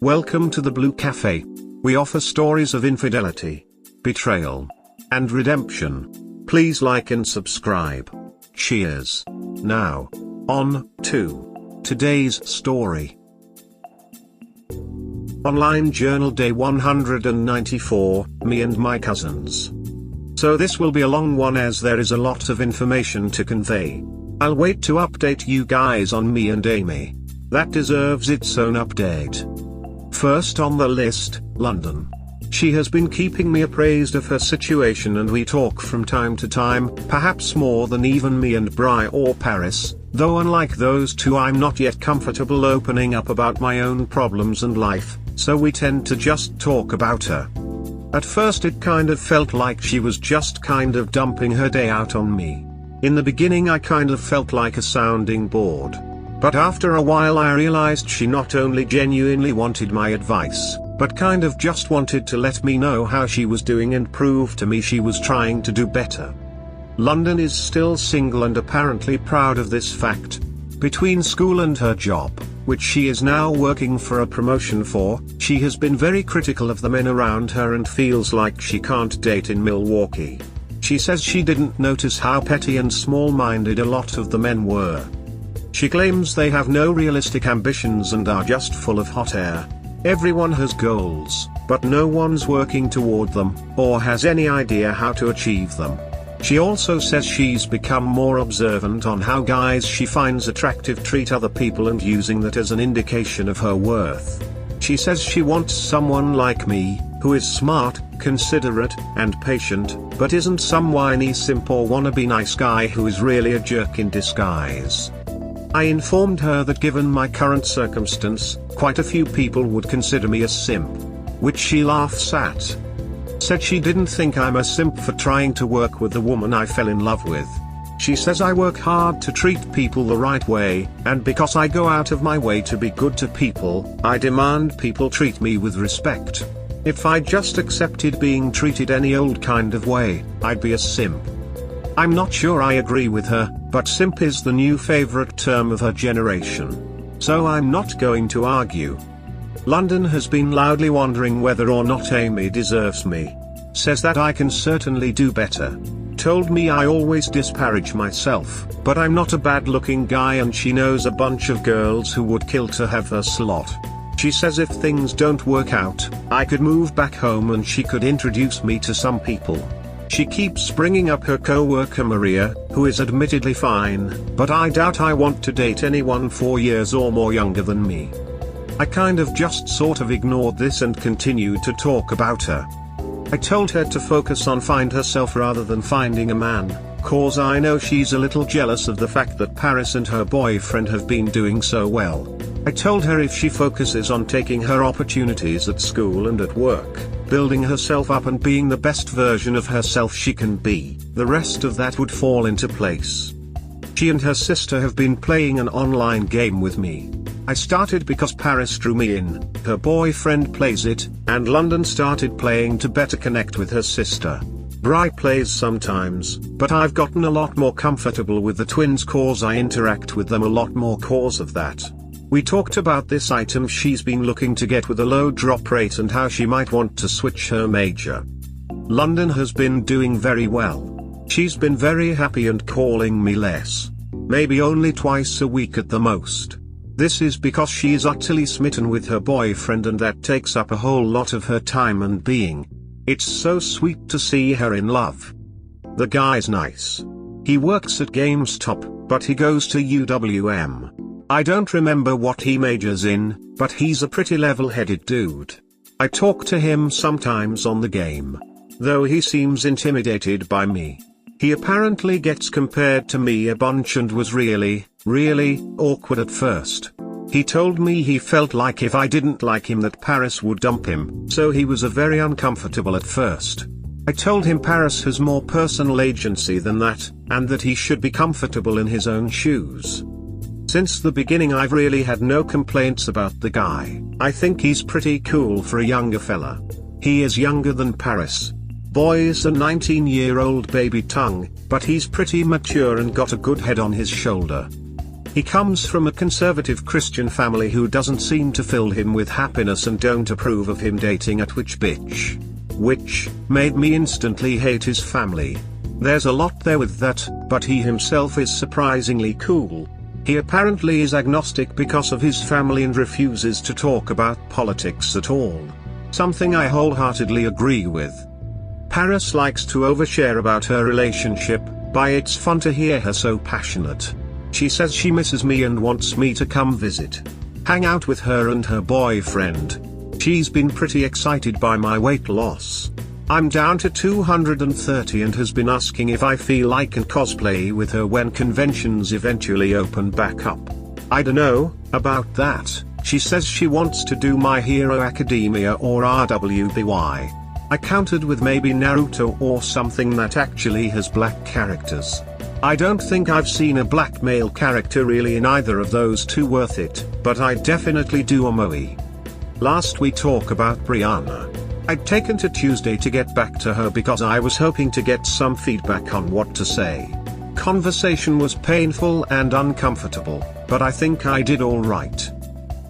Welcome to the Blue Cafe. We offer stories of infidelity, betrayal, and redemption. Please like and subscribe. Cheers. Now, on to today's story. Online Journal Day 194, me and my cousins. So this will be a long one as there is a lot of information to convey. I'll wait to update you guys on me and Amy. That deserves its own update. First on the list, London. She has been keeping me appraised of her situation and we talk from time to time, perhaps more than even me and Bri or Paris, though unlike those two I'm not yet comfortable opening up about my own problems and life, so we tend to just talk about her. At first it kind of felt like she was just kind of dumping her day out on me. In the beginning I kind of felt like a sounding board. But after a while I realized she not only genuinely wanted my advice, but kind of just wanted to let me know how she was doing and prove to me she was trying to do better. London is still single and apparently proud of this fact. Between school and her job, which she is now working for a promotion for, she has been very critical of the men around her and feels like she can't date in Milwaukee. She says she didn't notice how petty and small-minded a lot of the men were. She claims they have no realistic ambitions and are just full of hot air. Everyone has goals, but no one's working toward them, or has any idea how to achieve them. She also says she's become more observant on how guys she finds attractive treat other people and using that as an indication of her worth. She says she wants someone like me, who is smart, considerate, and patient, but isn't some whiny simp or wannabe nice guy who is really a jerk in disguise. I informed her that given my current circumstance, quite a few people would consider me a simp. Which she laughs at. Said she didn't think I'm a simp for trying to work with the woman I fell in love with. She says I work hard to treat people the right way, and because I go out of my way to be good to people, I demand people treat me with respect. If I just accepted being treated any old kind of way, I'd be a simp. I'm not sure I agree with her, but simp is the new favorite term of her generation. So I'm not going to argue. London has been loudly wondering whether or not Amy deserves me. Says that I can certainly do better. Told me I always disparage myself, but I'm not a bad-looking guy and she knows a bunch of girls who would kill to have her slot. She says if things don't work out, I could move back home and she could introduce me to some people. She keeps bringing up her co-worker Maria, who is admittedly fine, but I doubt I want to date anyone 4 years or more younger than me. I kind of just sort of ignored this and continued to talk about her. I told her to focus on find herself rather than finding a man, cause I know she's a little jealous of the fact that Paris and her boyfriend have been doing so well. I told her if she focuses on taking her opportunities at school and at work, building herself up and being the best version of herself she can be, the rest of that would fall into place. She and her sister have been playing an online game with me. I started because Paris drew me in, her boyfriend plays it, and London started playing to better connect with her sister. Bri plays sometimes, but I've gotten a lot more comfortable with the twins cause I interact with them a lot more cause of that. We talked about this item she's been looking to get with a low drop rate and how she might want to switch her major. London has been doing very well. She's been very happy and calling me less. Maybe only twice a week at the most. This is because she is utterly smitten with her boyfriend and that takes up a whole lot of her time and being. It's so sweet to see her in love. The guy's nice. He works at GameStop, but he goes to UWM. I don't remember what he majors in, but he's a pretty level-headed dude. I talk to him sometimes on the game. Though he seems intimidated by me. He apparently gets compared to me a bunch and was really awkward at first. He told me he felt like if I didn't like him that Paris would dump him, so he was very uncomfortable at first. I told him Paris has more personal agency than that, and that he should be comfortable in his own shoes. Since the beginning I've really had no complaints about the guy. I think he's pretty cool for a younger fella. He is younger than Paris. Boy's a 19-year-old baby tongue, but he's pretty mature and got a good head on his shoulder. He comes from a conservative Christian family who doesn't seem to fill him with happiness and don't approve of him dating a Twitch bitch. Which made me instantly hate his family. There's a lot there with that, but he himself is surprisingly cool. He apparently is agnostic because of his family and refuses to talk about politics at all. Something I wholeheartedly agree with. Paris likes to overshare about her relationship, but it's fun to hear her so passionate. She says she misses me and wants me to come visit. Hang out with her and her boyfriend. She's been pretty excited by my weight loss. I'm down to 230 and has been asking if I feel I can cosplay with her when conventions eventually open back up. I dunno about that. She says she wants to do My Hero Academia or RWBY. I countered with maybe Naruto or something that actually has black characters. I don't think I've seen a black male character really in either of those two worth it, but I'd definitely do a Moe. Last we talk about Brianna. I'd taken to Tuesday to get back to her because I was hoping to get some feedback on what to say. Conversation was painful and uncomfortable, but I think I did alright.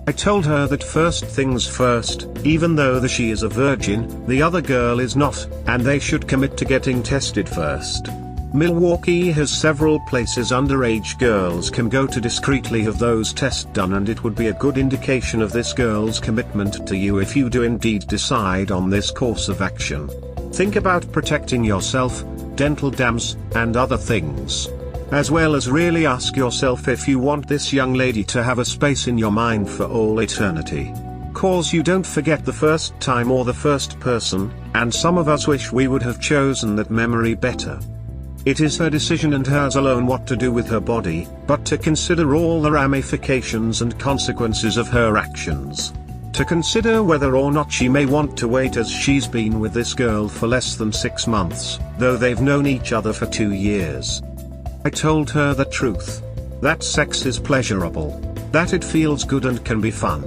I told her that first things first, even though she is a virgin, the other girl is not, and they should commit to getting tested first. Milwaukee has several places underage girls can go to discreetly have those tests done, and it would be a good indication of this girl's commitment to you if you do indeed decide on this course of action. Think about protecting yourself, dental dams, and other things. As well as really ask yourself if you want this young lady to have a space in your mind for all eternity. Cause you don't forget the first time or the first person, and some of us wish we would have chosen that memory better. It is her decision and hers alone what to do with her body, but to consider all the ramifications and consequences of her actions. To consider whether or not she may want to wait, as she's been with this girl for less than 6 months, though they've known each other for 2 years. I told her the truth. That sex is pleasurable. That it feels good and can be fun.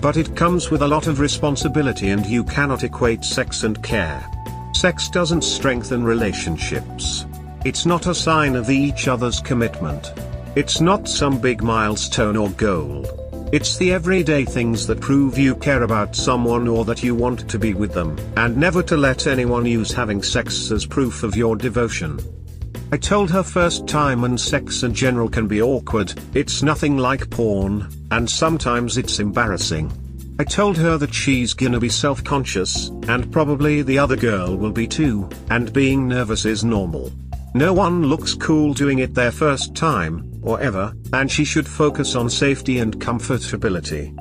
But it comes with a lot of responsibility, and you cannot equate sex and care. Sex doesn't strengthen relationships. It's not a sign of each other's commitment. It's not some big milestone or goal. It's the everyday things that prove you care about someone or that you want to be with them, and never to let anyone use having sex as proof of your devotion. I told her first time and sex in general can be awkward, it's nothing like porn, and sometimes it's embarrassing. I told her that she's gonna be self-conscious, and probably the other girl will be too, and being nervous is normal. No one looks cool doing it their first time, or ever, and she should focus on safety and comfortability.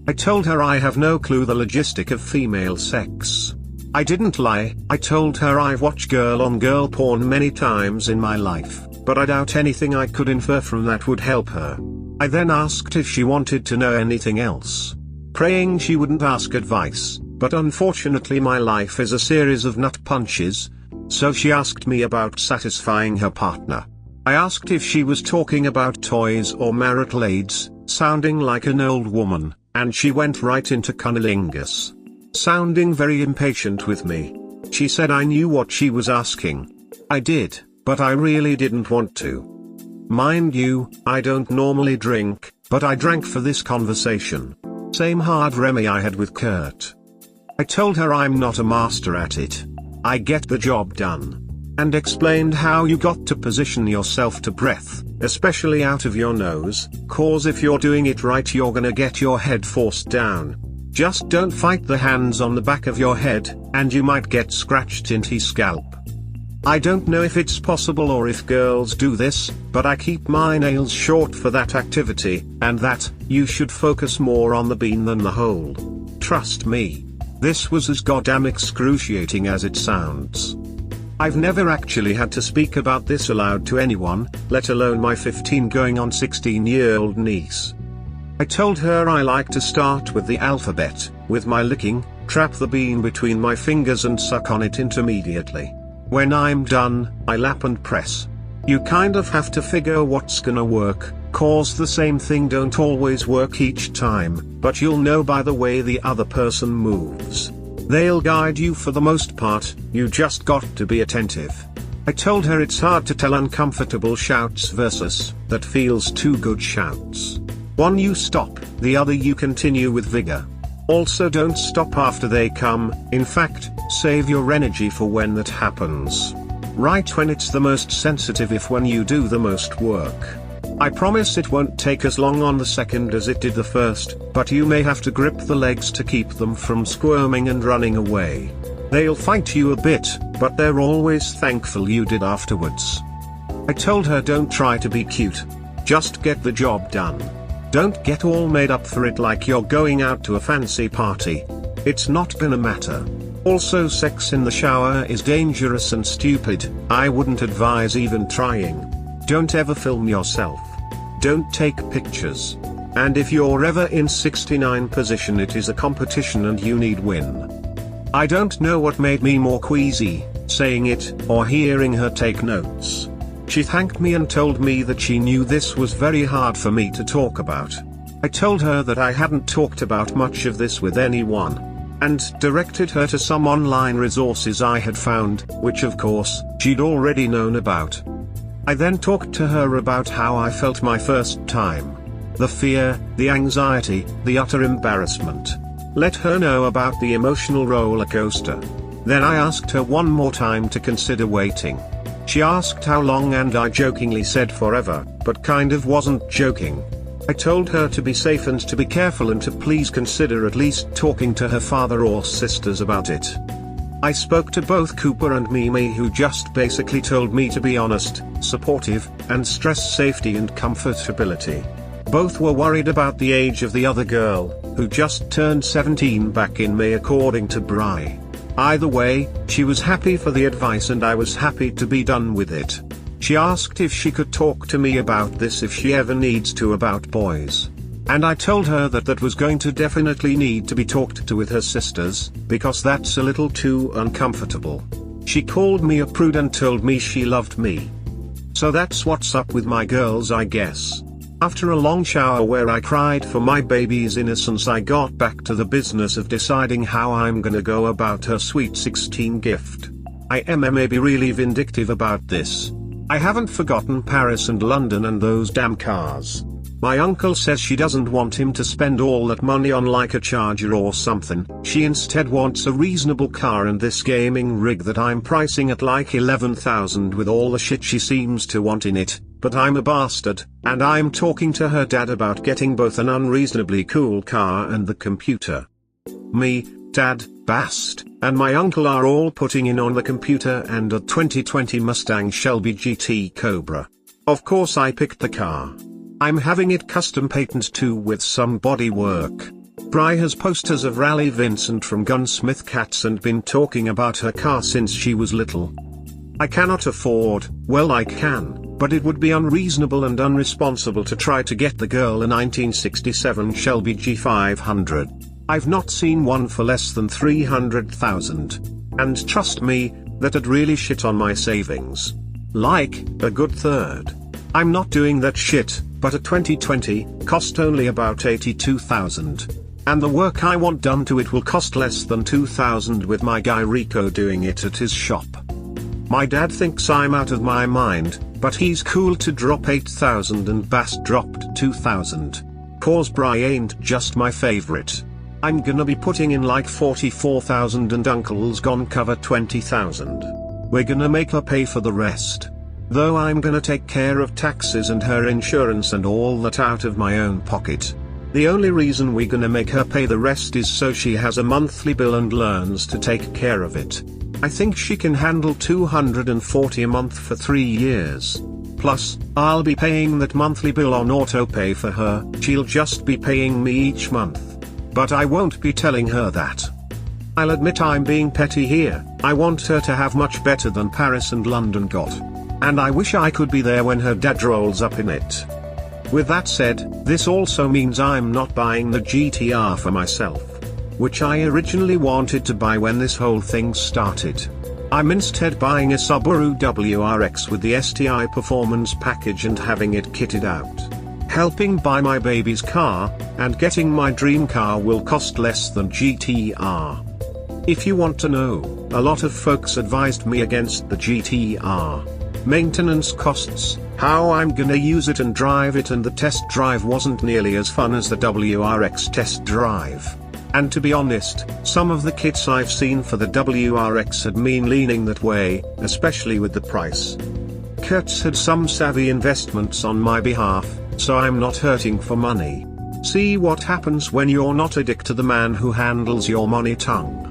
I told her I have no clue the logistic of female sex. I didn't lie. I told her I've watched girl-on-girl porn many times in my life, but I doubt anything I could infer from that would help her. I then asked if she wanted to know anything else, praying she wouldn't ask advice, but unfortunately my life is a series of nut punches. So she asked me about satisfying her partner. I asked if she was talking about toys or marital aids, sounding like an old woman, and she went right into cunnilingus, sounding very impatient with me. She said I knew what she was asking. I did, but I really didn't want to. Mind you, I don't normally drink, but I drank for this conversation. Same hard Remy I had with Kurt. I told her I'm not a master at it. I get the job done. And explained how you got to position yourself to breath, especially out of your nose, cause if you're doing it right you're gonna get your head forced down. Just don't fight the hands on the back of your head, and you might get scratched into scalp. I don't know if it's possible or if girls do this, but I keep my nails short for that activity, and that, you should focus more on the bean than the hole. Trust me. This was as goddamn excruciating as it sounds. I've never actually had to speak about this aloud to anyone, let alone my 15 going on 16-year-old niece. I told her I like to start with the alphabet, with my licking, trap the bean between my fingers and suck on it intermediately. When I'm done, I lap and press. You kind of have to figure what's gonna work, cause the same thing don't always work each time, but you'll know by the way the other person moves. They'll guide you for the most part, you just got to be attentive. I told her it's hard to tell uncomfortable shouts versus that feels too good shouts. One you stop, the other you continue with vigor. Also don't stop after they come, in fact, save your energy for when that happens. Right when it's the most sensitive, if when you do the most work. I promise it won't take as long on the second as it did the first, but you may have to grip the legs to keep them from squirming and running away. They'll fight you a bit, but they're always thankful you did afterwards. I told her don't try to be cute. Just get the job done. Don't get all made up for it like you're going out to a fancy party. It's not gonna matter. Also, sex in the shower is dangerous and stupid. I wouldn't advise even trying. Don't ever film yourself. Don't take pictures. And if you're ever in 69 position, it is a competition and you need win. I don't know what made me more queasy, saying it, or hearing her take notes. She thanked me and told me that she knew this was very hard for me to talk about. I told her that I hadn't talked about much of this with anyone, and directed her to some online resources I had found, which of course, she'd already known about. I then talked to her about how I felt my first time. The fear, the anxiety, the utter embarrassment. Let her know about the emotional roller coaster. Then I asked her one more time to consider waiting. She asked how long and I jokingly said forever, but kind of wasn't joking. I told her to be safe and to be careful and to please consider at least talking to her father or sisters about it. I spoke to both Cooper and Mimi, who just basically told me to be honest, supportive, and stress safety and comfortability. Both were worried about the age of the other girl, who just turned 17 back in May according to Bri. Either way, she was happy for the advice and I was happy to be done with it. She asked if she could talk to me about this if she ever needs to about boys. And I told her that that was going to definitely need to be talked to with her sisters, because that's a little too uncomfortable. She called me a prude and told me she loved me. So that's what's up with my girls, I guess. After a long shower where I cried for my baby's innocence, I got back to the business of deciding how I'm gonna go about her sweet 16 gift. I am maybe really vindictive about this. I haven't forgotten Paris and London and those damn cars. My uncle says she doesn't want him to spend all that money on like a Charger or something. She instead wants a reasonable car and this gaming rig that I'm pricing at like 11,000 with all the shit she seems to want in it. But I'm a bastard, and I'm talking to her dad about getting both an unreasonably cool car and the computer. Me, Dad, Bast, and my uncle are all putting in on the computer and a 2020 Mustang Shelby GT Cobra. Of course I picked the car. I'm having it custom painted too with some body work. Bri has posters of Raleigh Vincent from Gunsmith Cats and been talking about her car since she was little. I cannot afford, well I can, but it would be unreasonable and unresponsible to try to get the girl a 1967 Shelby G500. I've not seen one for less than 300,000. And trust me, that'd really shit on my savings. Like, a good third. I'm not doing that shit, but a 2020 cost only about 82,000. And the work I want done to it will cost less than 2,000 with my guy Rico doing it at his shop. My dad thinks I'm out of my mind, but he's cool to drop 8,000 and Bass dropped 2,000. Cause Bri ain't just my favorite. I'm gonna be putting in like 44,000 and Uncle's gonna cover 20,000. We're gonna make her pay for the rest. Though I'm gonna take care of taxes and her insurance and all that out of my own pocket. The only reason we're gonna make her pay the rest is so she has a monthly bill and learns to take care of it. I think she can handle $240 a month for 3 years. Plus, I'll be paying that monthly bill on auto pay for her, she'll just be paying me each month. But I won't be telling her that. I'll admit I'm being petty here, I want her to have much better than Paris and London got. And I wish I could be there when her dad rolls up in it. With that said, this also means I'm not buying the GTR for myself, which I originally wanted to buy when this whole thing started. I'm instead buying a Subaru WRX with the STI Performance package and having it kitted out. Helping buy my baby's car, and getting my dream car will cost less than GTR. If you want to know, a lot of folks advised me against the GTR. Maintenance costs, how I'm gonna use it and drive it, and the test drive wasn't nearly as fun as the WRX test drive. And to be honest, some of the kits I've seen for the WRX had me leaning that way, especially with the price. Kurtz had some savvy investments on my behalf, so I'm not hurting for money. See what happens when you're not a dick to the man who handles your money tongue.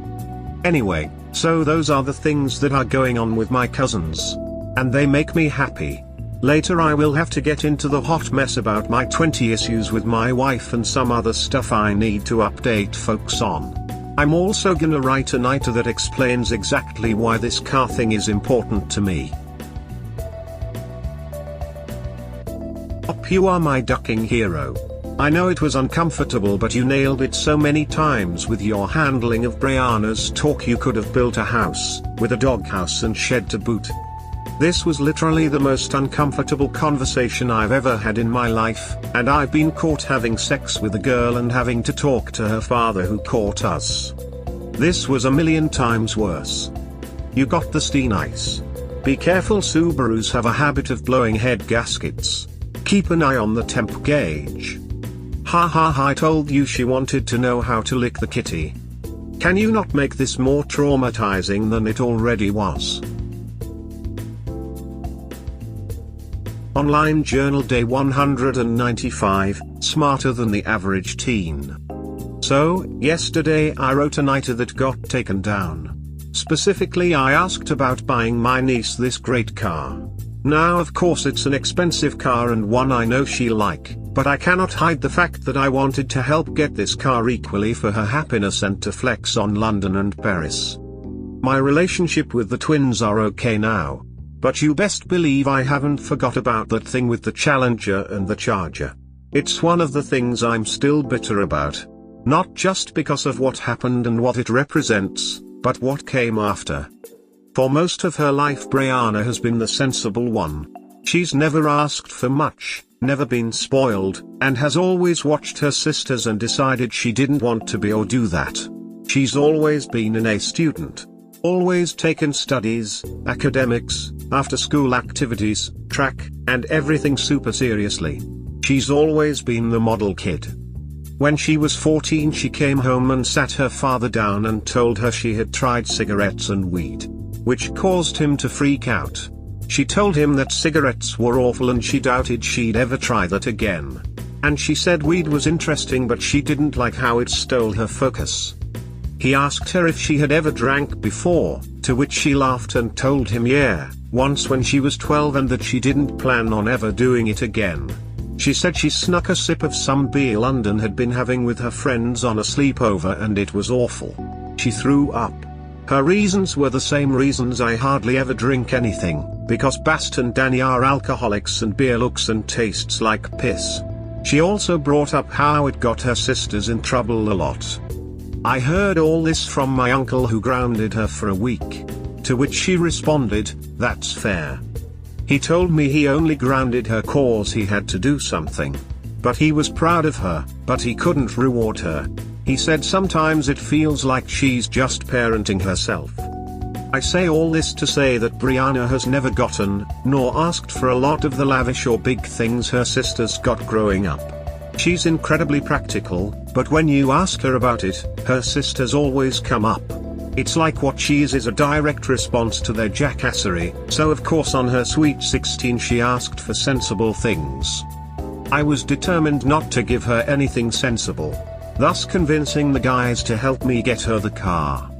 Anyway, so those are the things that are going on with my cousins. And they make me happy. Later I will have to get into the hot mess about my 20 issues with my wife and some other stuff I need to update folks on. I'm also gonna write a nighter that explains exactly why this car thing is important to me. Op, you are my ducking hero. I know it was uncomfortable, but you nailed it so many times with your handling of Brianna's talk. You could have built a house, with a doghouse and shed to boot. This was literally the most uncomfortable conversation I've ever had in my life, and I've been caught having sex with a girl and having to talk to her father who caught us. This was a million times worse. You got the steen ice. Be careful, Subarus have a habit of blowing head gaskets. Keep an eye on the temp gauge. Ha ha ha, I told you she wanted to know how to lick the kitty. Can you not make this more traumatizing than it already was? Online Journal Day 195, Smarter Than the Average Teen. So, yesterday I wrote a nighter that got taken down. Specifically, I asked about buying my niece this great car. Now of course it's an expensive car and one I know she'll like, but I cannot hide the fact that I wanted to help get this car equally for her happiness and to flex on London and Paris. My relationship with the twins are okay now. But you best believe I haven't forgot about that thing with the Challenger and the Charger. It's one of the things I'm still bitter about. Not just because of what happened and what it represents, but what came after. For most of her life Brianna has been the sensible one. She's never asked for much, never been spoiled, and has always watched her sisters and decided she didn't want to be or do that. She's always been an A student. Always taken studies, academics, after-school activities, track, and everything super seriously. She's always been the model kid. When she was 14 she came home and sat her father down and told her she had tried cigarettes and weed, which caused him to freak out. She told him that cigarettes were awful and she doubted she'd ever try that again. And she said weed was interesting but she didn't like how it stole her focus. He asked her if she had ever drank before, to which she laughed and told him yeah, once when she was 12 and that she didn't plan on ever doing it again. She said she snuck a sip of some beer London had been having with her friends on a sleepover and it was awful. She threw up. Her reasons were the same reasons I hardly ever drink anything, because Bast and Danny are alcoholics and beer looks and tastes like piss. She also brought up how it got her sisters in trouble a lot. I heard all this from my uncle who grounded her for a week. To which she responded, that's fair. He told me he only grounded her cause he had to do something. But he was proud of her, but he couldn't reward her. He said sometimes it feels like she's just parenting herself. I say all this to say that Brianna has never gotten, nor asked for a lot of the lavish or big things her sisters got growing up. She's incredibly practical, but when you ask her about it, her sisters always come up. It's like what she is a direct response to their jackassery, so of course on her sweet 16 she asked for sensible things. I was determined not to give her anything sensible, thus convincing the guys to help me get her the car.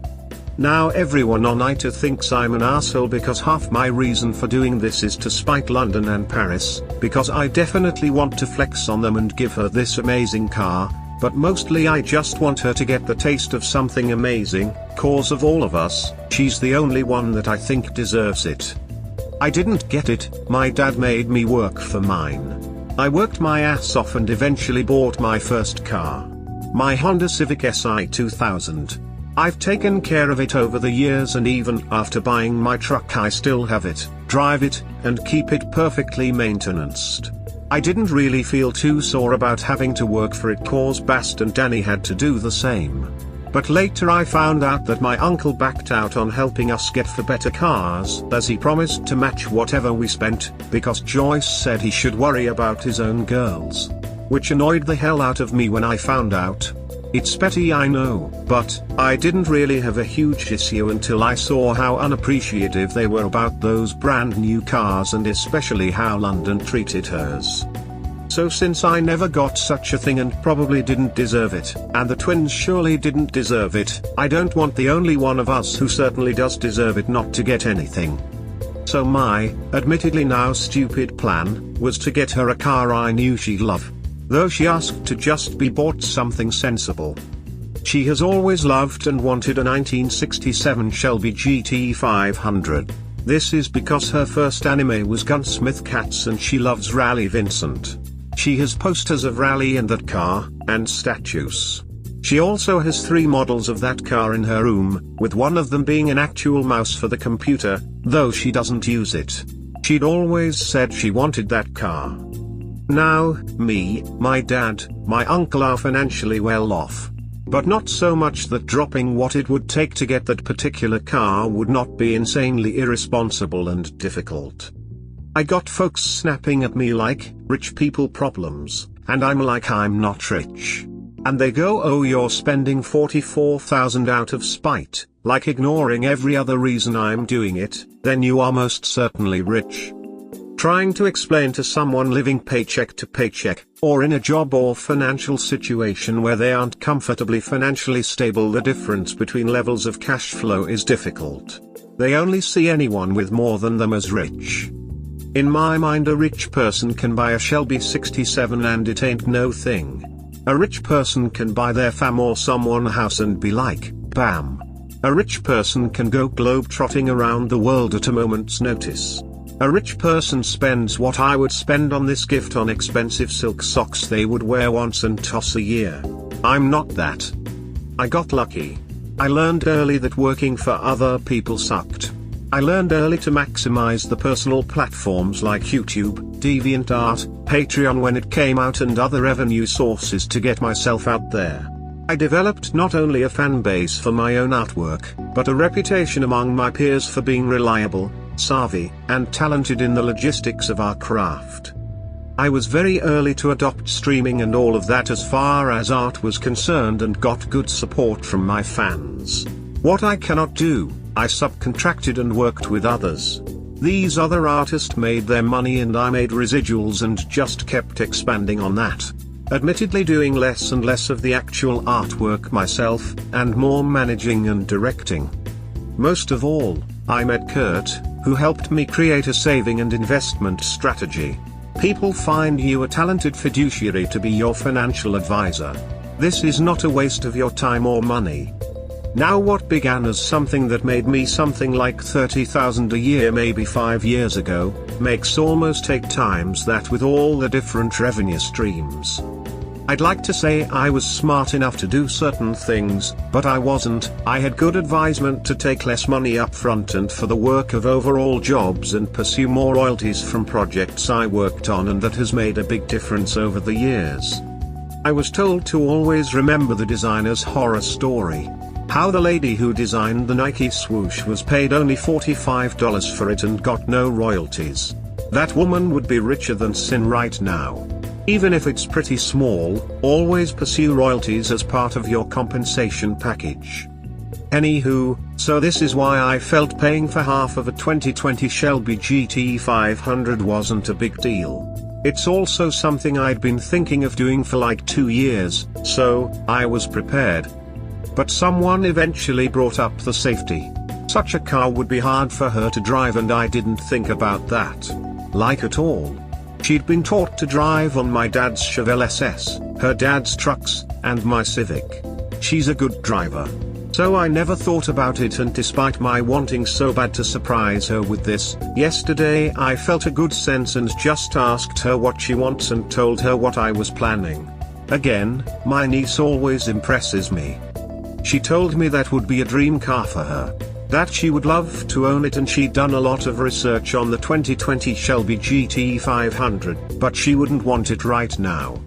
Now everyone on ITA thinks I'm an asshole because half my reason for doing this is to spite London and Paris, because I definitely want to flex on them and give her this amazing car, but mostly I just want her to get the taste of something amazing, cause of all of us, she's the only one that I think deserves it. I didn't get it, my dad made me work for mine. I worked my ass off and eventually bought my first car. My Honda Civic Si 2000. I've taken care of it over the years and even after buying my truck I still have it, drive it, and keep it perfectly maintained. I didn't really feel too sore about having to work for it cause Bast and Danny had to do the same. But later I found out that my uncle backed out on helping us get for better cars, as he promised to match whatever we spent, because Joyce said he should worry about his own girls. Which annoyed the hell out of me when I found out. It's petty, I know, but I didn't really have a huge issue until I saw how unappreciative they were about those brand new cars, and especially how London treated hers. So since I never got such a thing and probably didn't deserve it, and the twins surely didn't deserve it, I don't want the only one of us who certainly does deserve it not to get anything. So my, admittedly now stupid plan, was to get her a car I knew she'd love. Though she asked to just be bought something sensible. She has always loved and wanted a 1967 Shelby GT 500. This is because her first anime was Gunsmith Cats and she loves Raleigh Vincent. She has posters of Raleigh and that car, and statues. She also has 3 models of that car in her room, with one of them being an actual mouse for the computer, though she doesn't use it. She'd always said she wanted that car. Now, me, my dad, my uncle are financially well off. But not so much that dropping what it would take to get that particular car would not be insanely irresponsible and difficult. I got folks snapping at me like, rich people problems, and I'm like, I'm not rich. And they go, oh, you're spending $44,000 out of spite, like ignoring every other reason I'm doing it, then you are most certainly rich. Trying to explain to someone living paycheck to paycheck, or in a job or financial situation where they aren't comfortably financially stable, the difference between levels of cash flow is difficult. They only see anyone with more than them as rich. In my mind, a rich person can buy a Shelby 67 and it ain't no thing. A rich person can buy their fam or someone a house and be like, bam. A rich person can go globe-trotting around the world at a moment's notice. A rich person spends what I would spend on this gift on expensive silk socks they would wear once and toss a year. I'm not that. I got lucky. I learned early that working for other people sucked. I learned early to maximize the personal platforms like YouTube, DeviantArt, Patreon when it came out, and other revenue sources to get myself out there. I developed not only a fan base for my own artwork, but a reputation among my peers for being reliable, savvy, and talented in the logistics of our craft. I was very early to adopt streaming and all of that as far as art was concerned, and got good support from my fans. What I cannot do, I subcontracted and worked with others. These other artists made their money and I made residuals and just kept expanding on that. Admittedly doing less and less of the actual artwork myself, and more managing and directing. Most of all, I met Kurt, who helped me create a saving and investment strategy. People find you a talented fiduciary to be your financial advisor. This is not a waste of your time or money. Now what began as something that made me something like $30,000 a year maybe 5 years ago, makes almost 8 times that with all the different revenue streams. I'd like to say I was smart enough to do certain things, but I wasn't. I had good advisement to take less money up front and for the work of overall jobs and pursue more royalties from projects I worked on, and that has made a big difference over the years. I was told to always remember the designer's horror story. How the lady who designed the Nike swoosh was paid only $45 for it and got no royalties. That woman would be richer than sin right now. Even if it's pretty small, always pursue royalties as part of your compensation package. Anywho, so this is why I felt paying for half of a 2020 Shelby GT 500 wasn't a big deal. It's also something I'd been thinking of doing for like 2 years, so I was prepared. But someone eventually brought up the safety. Such a car would be hard for her to drive, and I didn't think about that. Like at all. She'd been taught to drive on my dad's Chevelle SS, her dad's trucks, and my Civic. She's a good driver. So I never thought about it, and despite my wanting so bad to surprise her with this, yesterday I felt a good sense and just asked her what she wants and told her what I was planning. Again, my niece always impresses me. She told me that would be a dream car for her. That she would love to own it, and she'd done a lot of research on the 2020 Shelby GT 500, but she wouldn't want it right now.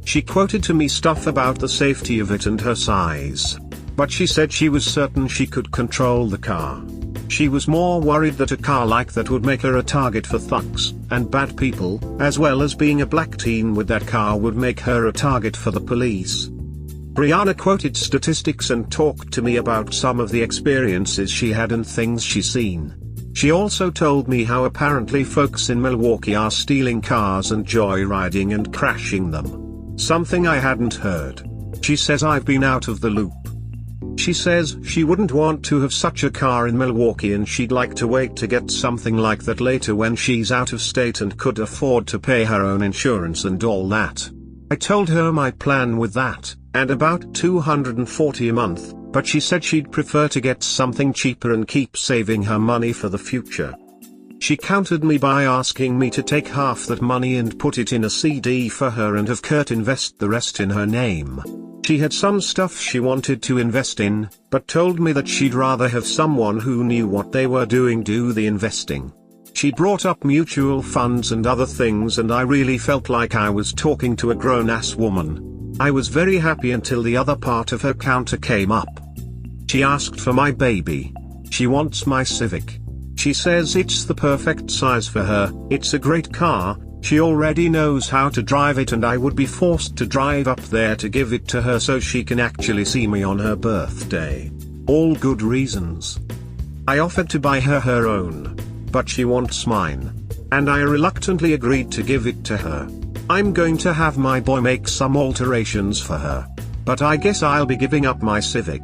She quoted to me stuff about the safety of it and her size. but she said she was certain she could control the car. She was more worried that a car like that would make her a target for thugs and bad people, as well as being a black teen with that car would make her a target for the police. Brianna quoted statistics and talked to me about some of the experiences she had and things she's seen. She also told me how apparently folks in Milwaukee are stealing cars and joyriding and crashing them. Something I hadn't heard. She says I've been out of the loop. She says she wouldn't want to have such a car in Milwaukee and she'd like to wait to get something like that later when she's out of state and could afford to pay her own insurance and all that. I told her my plan with that, and about $240 a month, but she said she'd prefer to get something cheaper and keep saving her money for the future. She countered me by asking me to take half that money and put it in a CD for her and have Kurt invest the rest in her name. She had some stuff she wanted to invest in, but told me that she'd rather have someone who knew what they were doing do the investing. She brought up mutual funds and other things and I really felt like I was talking to a grown-ass woman. I was very happy until the other part of her counter came up. She asked for my baby. She wants my Civic. She says it's the perfect size for her, it's a great car, she already knows how to drive it and I would be forced to drive up there to give it to her so she can actually see me on her birthday. All good reasons. I offered to buy her her own, but she wants mine. And I reluctantly agreed to give it to her. I'm going to have my boy make some alterations for her. But I guess I'll be giving up my Civic.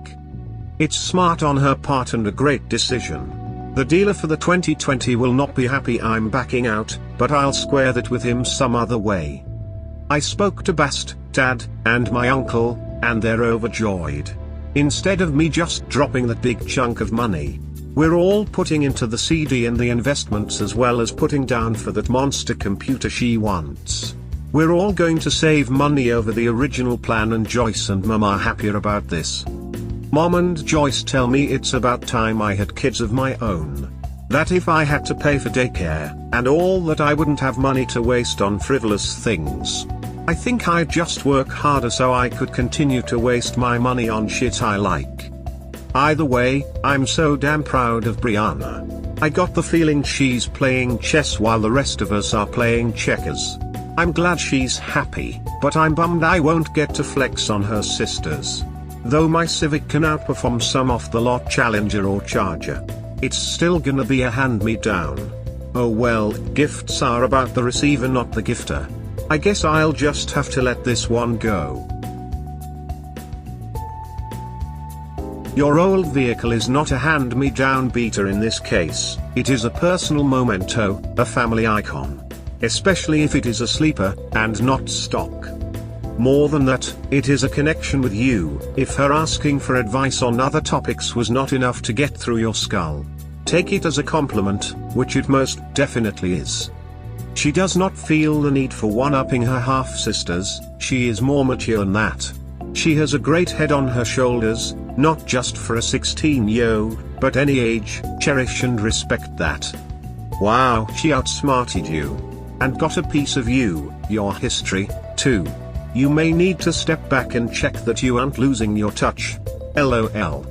It's smart on her part and a great decision. The dealer for the 2020 will not be happy I'm backing out, but I'll square that with him some other way. I spoke to Bast, Dad, and my uncle, and they're overjoyed. Instead of me just dropping that big chunk of money, we're all putting into the CD and the investments as well as putting down for that monster computer she wants. We're all going to save money over the original plan and Joyce and Mum are happier about this. Mom and Joyce tell me it's about time I had kids of my own. That if I had to pay for daycare, and all that I wouldn't have money to waste on frivolous things. I think I'd just work harder so I could continue to waste my money on shit I like. Either way, I'm so damn proud of Brianna. I got the feeling she's playing chess while the rest of us are playing checkers. I'm glad she's happy, but I'm bummed I won't get to flex on her sisters. Though my Civic can outperform some off-the-lot Challenger or Charger, it's still gonna be a hand-me-down. Oh well, gifts are about the receiver not the gifter. I guess I'll just have to let this one go. Your old vehicle is not a hand-me-down beater in this case, it is a personal memento, a family icon. Especially if it is a sleeper, and not stock. More than that, it is a connection with you. If her asking for advice on other topics was not enough to get through your skull, take it as a compliment, which it most definitely is. She does not feel the need for one-upping her half-sisters, she is more mature than that. She has a great head on her shoulders, not just for a 16-year-old, but any age, cherish and respect that. Wow, she outsmarted you. And got a piece of you, your history, too. You may need to step back and check that you aren't losing your touch. LOL.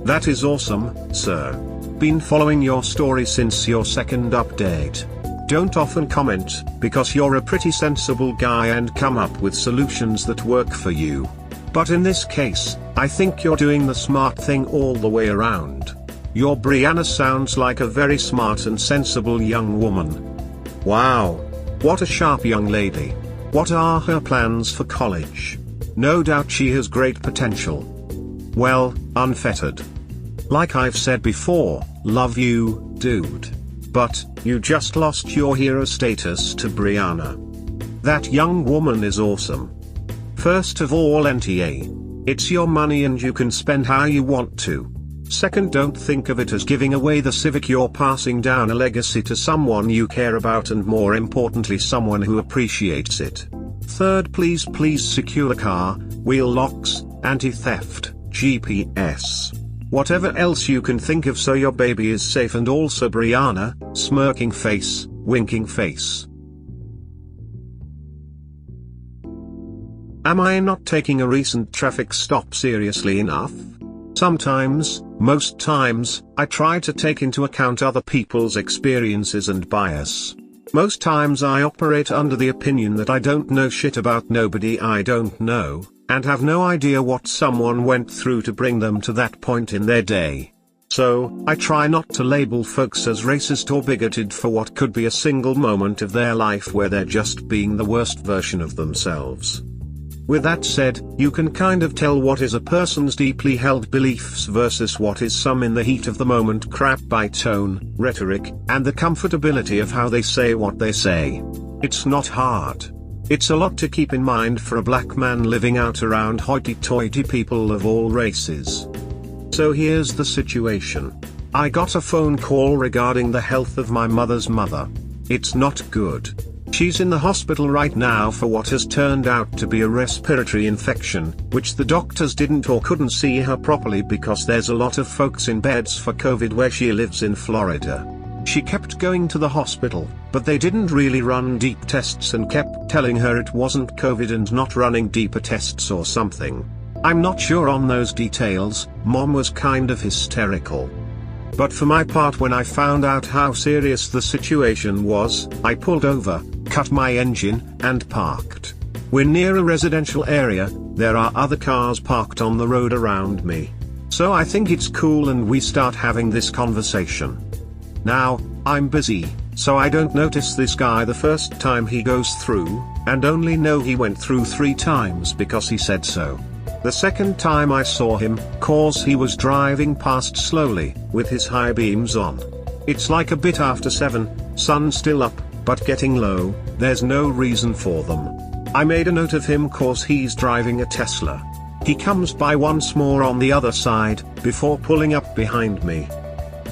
That is awesome, sir. Been following your story since your second update. Don't often comment, because you're a pretty sensible guy and come up with solutions that work for you. But in this case, I think you're doing the smart thing all the way around. Your Brianna sounds like a very smart and sensible young woman. Wow. What a sharp young lady. What are her plans for college? No doubt she has great potential. Well, unfettered. Like I've said before, love you, dude. But, you just lost your hero status to Brianna. That young woman is awesome. First of all NTA. It's your money and you can spend how you want to. Second, don't think of it as giving away the Civic. You're passing down a legacy to someone you care about and more importantly someone who appreciates it. Third, please secure the car, wheel locks, anti-theft, GPS. Whatever else you can think of so your baby is safe and also Brianna, smirking face, winking face. Am I not taking a recent traffic stop seriously enough? Sometimes, most times, I try to take into account other people's experiences and bias. Most times I operate under the opinion that I don't know shit about nobody I don't know, and have no idea what someone went through to bring them to that point in their day. So, I try not to label folks as racist or bigoted for what could be a single moment of their life where they're just being the worst version of themselves. With that said, you can kind of tell what is a person's deeply held beliefs versus what is some in the heat of the moment crap by tone, rhetoric, and the comfortability of how they say what they say. It's not hard. It's a lot to keep in mind for a black man living out around hoity-toity people of all races. So here's the situation. I got a phone call regarding the health of my mother's mother. It's not good. She's in the hospital right now for what has turned out to be a respiratory infection, which the doctors didn't or couldn't see her properly because there's a lot of folks in beds for COVID where she lives in Florida. She kept going to the hospital, but they didn't really run deep tests and kept telling her it wasn't COVID and not running deeper tests or something. I'm not sure on those details. Mom was kind of hysterical. But for my part, when I found out how serious the situation was, I pulled over, cut my engine, and parked. We're near a residential area, there are other cars parked on the road around me. So I think it's cool and we start having this conversation. Now, I'm busy, so I don't notice this guy the first time he goes through, and only know he went through 3 times because he said so. The second time I saw him, cause he was driving past slowly, with his high beams on. It's like a bit after 7, sun still up, but getting low, there's no reason for them. I made a note of him cause he's driving a Tesla. He comes by once more on the other side, before pulling up behind me.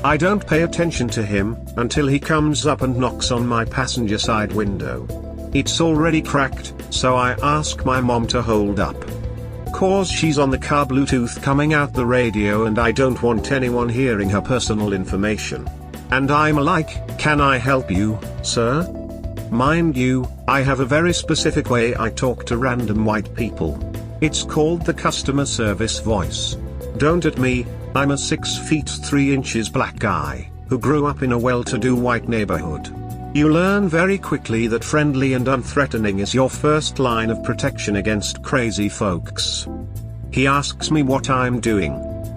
I don't pay attention to him, until he comes up and knocks on my passenger side window. It's already cracked, so I ask my mom to hold up. Cause she's on the car Bluetooth coming out the radio and I don't want anyone hearing her personal information. And I'm like, can I help you, sir? Mind you, I have a very specific way I talk to random white people. It's called the customer service voice. Don't at me, I'm a 6 feet 3 inches black guy, who grew up in a well-to-do white neighborhood. You learn very quickly that friendly and unthreatening is your first line of protection against crazy folks. He asks me what I'm doing.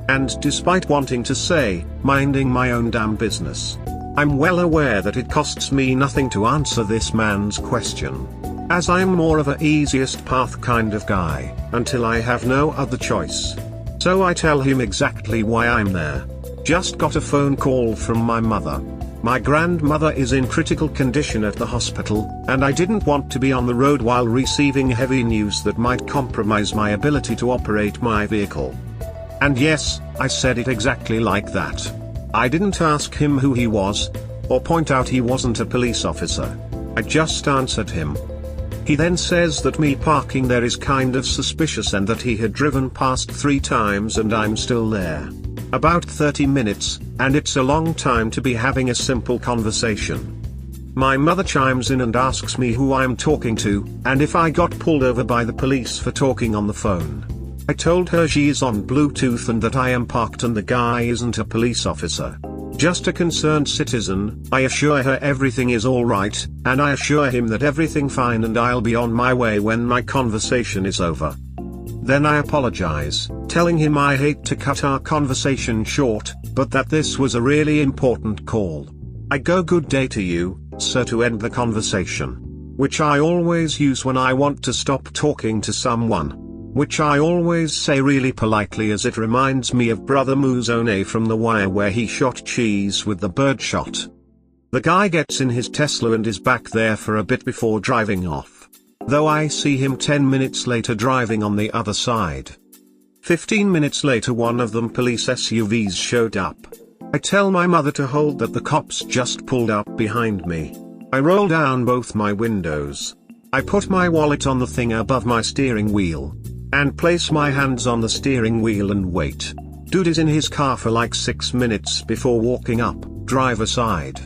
And despite wanting to say, minding my own damn business, I'm well aware that it costs me nothing to answer this man's question. As I'm more of a easiest path kind of guy, until I have no other choice. So I tell him exactly why I'm there. Just got a phone call from my mother. My grandmother is in critical condition at the hospital, and I didn't want to be on the road while receiving heavy news that might compromise my ability to operate my vehicle. And yes, I said it exactly like that. I didn't ask him who he was, or point out he wasn't a police officer. I just answered him. He then says that me parking there is kind of suspicious and that he had driven past 3 times and I'm still there. About 30 minutes, and it's a long time to be having a simple conversation. My mother chimes in and asks me who I'm talking to, and if I got pulled over by the police for talking on the phone. I told her she's on Bluetooth and that I am parked and the guy isn't a police officer. Just a concerned citizen. I assure her everything is alright, and I assure him that everything fine and I'll be on my way when my conversation is over. Then I apologize, telling him I hate to cut our conversation short, but that this was a really important call. I go good day to you, sir, to end the conversation. Which I always use when I want to stop talking to someone. Which I always say really politely as it reminds me of Brother Muzone from The Wire where he shot cheese with the birdshot. The guy gets in his Tesla and is back there for a bit before driving off. Though I see him 10 minutes later driving on the other side. 15 minutes later one of them police SUVs showed up. I tell my mother to hold that the cops just pulled up behind me. I roll down both my windows. I put my wallet on the thing above my steering wheel. And place my hands on the steering wheel and wait. Dude is in his car for like 6 minutes before walking up, driver side.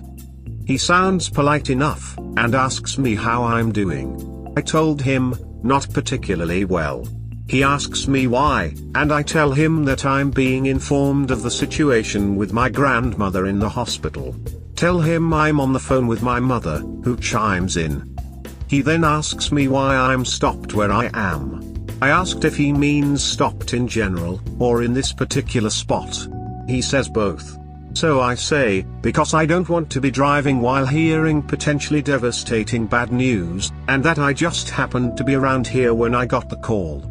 He sounds polite enough, and asks me how I'm doing. I told him, not particularly well. He asks me why, and I tell him that I'm being informed of the situation with my grandmother in the hospital. Tell him I'm on the phone with my mother, who chimes in. He then asks me why I'm stopped where I am. I asked if he means stopped in general, or in this particular spot. He says both. So I say, because I don't want to be driving while hearing potentially devastating bad news, and that I just happened to be around here when I got the call.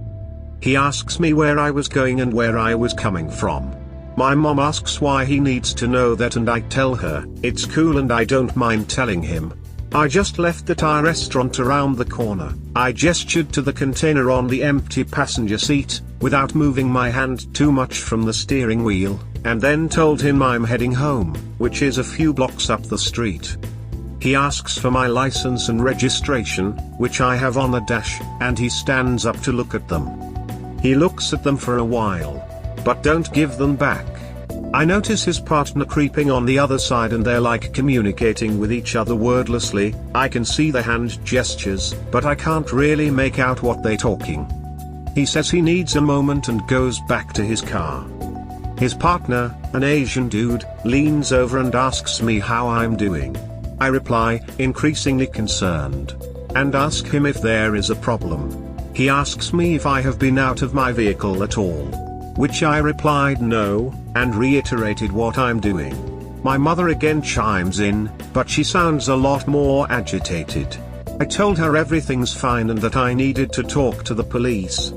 He asks me where I was going and where I was coming from. My mom asks why he needs to know that, and I tell her, it's cool and I don't mind telling him. I just left the Thai restaurant around the corner. I gestured to the container on the empty passenger seat, without moving my hand too much from the steering wheel, and then told him I'm heading home, which is a few blocks up the street. He asks for my license and registration, which I have on a dash, and he stands up to look at them. He looks at them for a while, but don't give them back. I notice his partner creeping on the other side and they're like communicating with each other wordlessly. I can see the hand gestures, but I can't really make out what they're talking. He says he needs a moment and goes back to his car. His partner, an Asian dude, leans over and asks me how I'm doing. I reply, increasingly concerned, and ask him if there is a problem. He asks me if I have been out of my vehicle at all, which I replied no, and reiterated what I'm doing. My mother again chimes in, but she sounds a lot more agitated. I told her everything's fine and that I needed to talk to the police.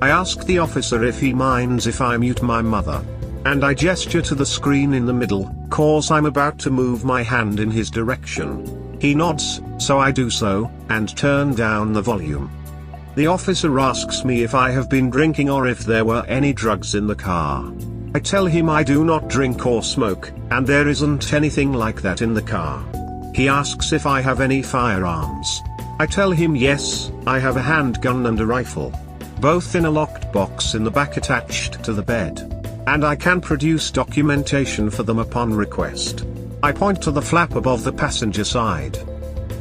I asked the officer if he minds if I mute my mother. And I gesture to the screen in the middle, cause I'm about to move my hand in his direction. He nods, so I do so, and turn down the volume. The officer asks me if I have been drinking or if there were any drugs in the car. I tell him I do not drink or smoke, and there isn't anything like that in the car. He asks if I have any firearms. I tell him yes, I have a handgun and a rifle, both in a locked box in the back attached to the bed. And I can produce documentation for them upon request. I point to the flap above the passenger side.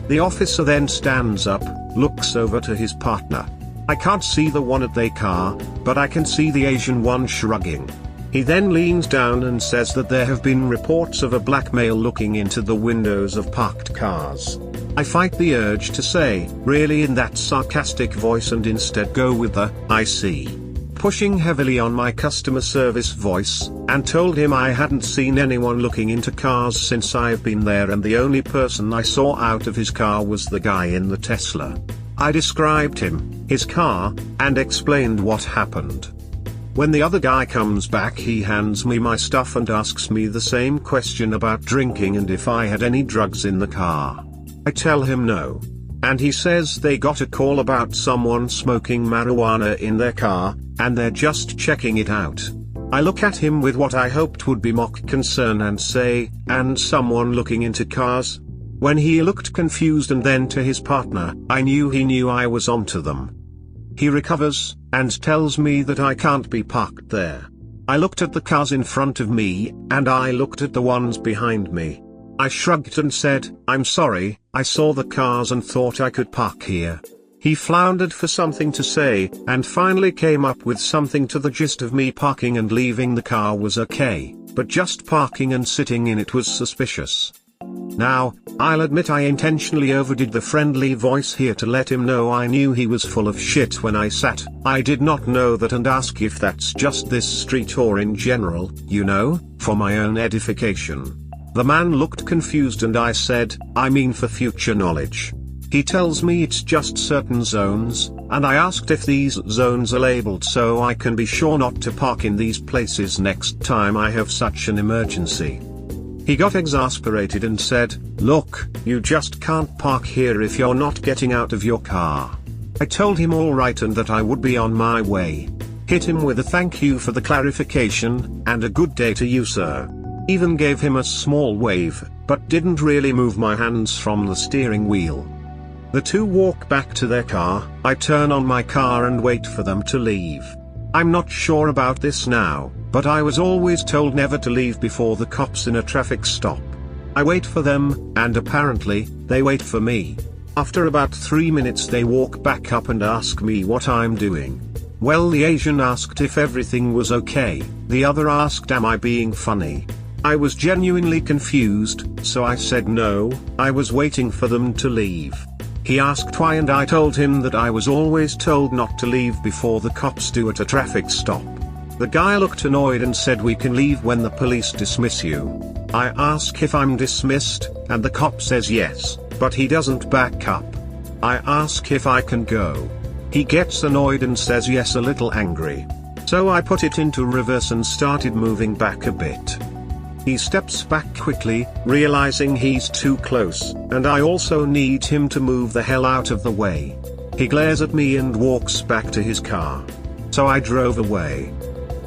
The officer then stands up, looks over to his partner. I can't see the one at their car, but I can see the Asian one shrugging. He then leans down and says that there have been reports of a black male looking into the windows of parked cars. I fight the urge to say, really, in that sarcastic voice, and instead go with the, I see, pushing heavily on my customer service voice, and told him I hadn't seen anyone looking into cars since I've been there, and the only person I saw out of his car was the guy in the Tesla. I described him, his car, and explained what happened. When the other guy comes back, he hands me my stuff and asks me the same question about drinking and if I had any drugs in the car. I tell him no. And he says they got a call about someone smoking marijuana in their car, and they're just checking it out. I look at him with what I hoped would be mock concern and say, and someone looking into cars? When he looked confused and then to his partner, I knew he knew I was onto them. He recovers, and tells me that I can't be parked there. I looked at the cars in front of me, and I looked at the ones behind me. I shrugged and said, I'm sorry, I saw the cars and thought I could park here. He floundered for something to say, and finally came up with something to the gist of me parking and leaving the car was okay, but just parking and sitting in it was suspicious. Now, I'll admit I intentionally overdid the friendly voice here to let him know I knew he was full of shit when I sat. I did not know that and ask if that's just this street or in general, you know, for my own edification. The man looked confused and I said, I mean for future knowledge. He tells me it's just certain zones, and I asked if these zones are labeled so I can be sure not to park in these places next time I have such an emergency. He got exasperated and said, look, you just can't park here if you're not getting out of your car. I told him all right and that I would be on my way. Hit him with a thank you for the clarification, and a good day to you, sir. Even gave him a small wave, but didn't really move my hands from the steering wheel. The two walk back to their car. I turn on my car and wait for them to leave. I'm not sure about this now, but I was always told never to leave before the cops in a traffic stop. I wait for them, and apparently, they wait for me. After about 3 minutes they walk back up and ask me what I'm doing. Well, the Asian asked if everything was okay, the other asked am I being funny. I was genuinely confused, so I said no, I was waiting for them to leave. He asked why and I told him that I was always told not to leave before the cops do at a traffic stop. The guy looked annoyed and said we can leave when the police dismiss you. I ask if I'm dismissed, and the cop says yes, but he doesn't back up. I ask if I can go. He gets annoyed and says yes, a little angry. So I put it into reverse and started moving back a bit. He steps back quickly, realizing he's too close, and I also need him to move the hell out of the way. He glares at me and walks back to his car. So I drove away.